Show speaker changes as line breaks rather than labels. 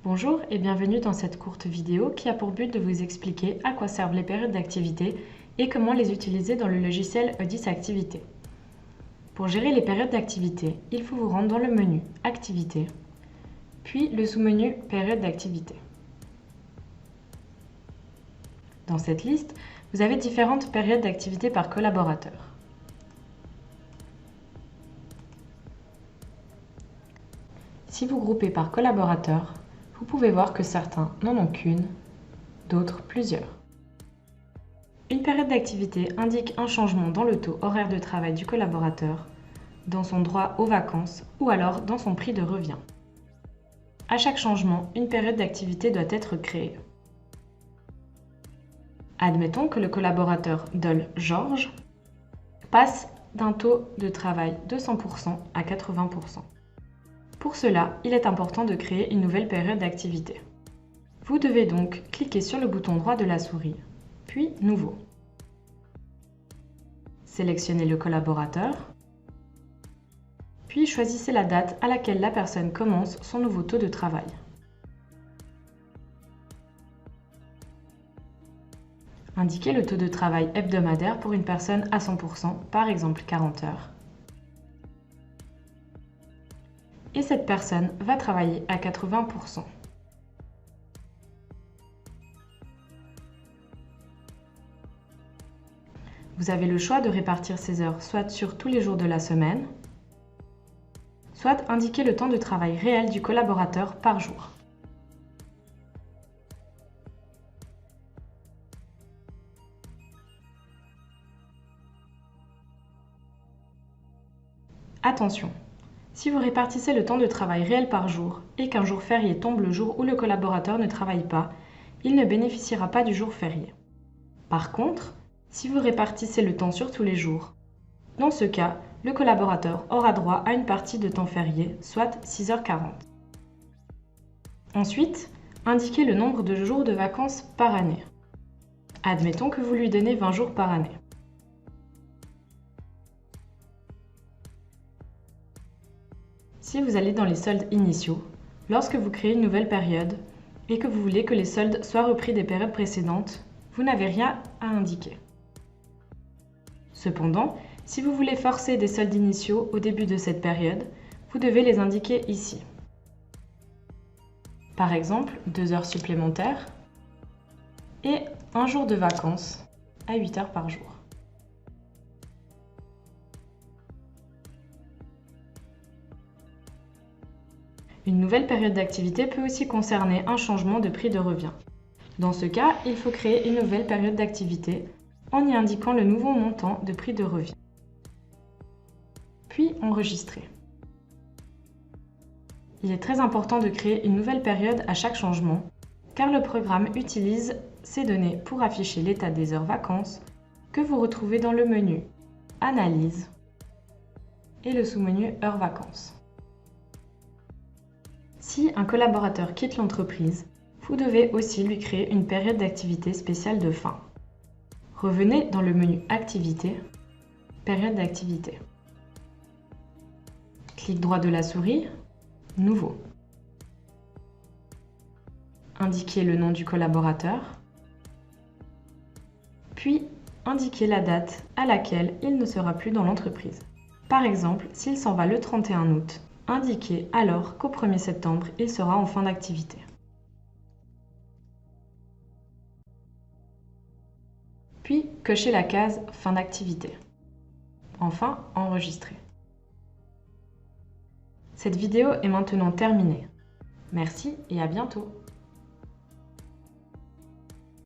Bonjour et bienvenue dans cette courte vidéo qui a pour but de vous expliquer à quoi servent les périodes d'activité et comment les utiliser dans le logiciel Odys Activité. Pour gérer les périodes d'activité, il faut vous rendre dans le menu Activité, puis le sous-menu Période d'activité. Dans cette liste, vous avez différentes périodes d'activité par collaborateur. Si vous groupez par collaborateur, vous pouvez voir que certains n'en ont qu'une, d'autres plusieurs. Une période d'activité indique un changement dans le taux horaire de travail du collaborateur, dans son droit aux vacances ou alors dans son prix de revient. À chaque changement, une période d'activité doit être créée. Admettons que le collaborateur Dol Georges passe d'un taux de travail de 100% à 80%. Pour cela, il est important de créer une nouvelle période d'activité. Vous devez donc cliquer sur le bouton droit de la souris, puis Nouveau. Sélectionnez le collaborateur, puis choisissez la date à laquelle la personne commence son nouveau taux de travail. Indiquez le taux de travail hebdomadaire pour une personne à 100%, par exemple 40 heures. Et cette personne va travailler à 80%. Vous avez le choix de répartir ces heures soit sur tous les jours de la semaine, soit indiquer le temps de travail réel du collaborateur par jour. Attention! Si vous répartissez le temps de travail réel par jour et qu'un jour férié tombe le jour où le collaborateur ne travaille pas, il ne bénéficiera pas du jour férié. Par contre, si vous répartissez le temps sur tous les jours, dans ce cas, le collaborateur aura droit à une partie de temps férié, soit 6h40. Ensuite, indiquez le nombre de jours de vacances par année. Admettons que vous lui donnez 20 jours par année. Si vous allez dans les soldes initiaux, lorsque vous créez une nouvelle période et que vous voulez que les soldes soient repris des périodes précédentes, vous n'avez rien à indiquer. Cependant, si vous voulez forcer des soldes initiaux au début de cette période, vous devez les indiquer ici. Par exemple, 2 heures supplémentaires et un jour de vacances à 8 heures par jour. Une nouvelle période d'activité peut aussi concerner un changement de prix de revient. Dans ce cas, il faut créer une nouvelle période d'activité en y indiquant le nouveau montant de prix de revient. Puis enregistrer. Il est très important de créer une nouvelle période à chaque changement, car le programme utilise ces données pour afficher l'état des heures vacances que vous retrouvez dans le menu Analyse et le sous-menu Heures vacances. Si un collaborateur quitte l'entreprise, vous devez aussi lui créer une période d'activité spéciale de fin. Revenez dans le menu Activité, Période d'activité. Clic droit de la souris, Nouveau. Indiquez le nom du collaborateur, puis indiquez la date à laquelle il ne sera plus dans l'entreprise. Par exemple, s'il s'en va le 31 août, indiquez alors qu'au 1er septembre, il sera en fin d'activité. Puis, cochez la case Fin d'activité. Enfin, enregistrez. Cette vidéo est maintenant terminée. Merci et à bientôt.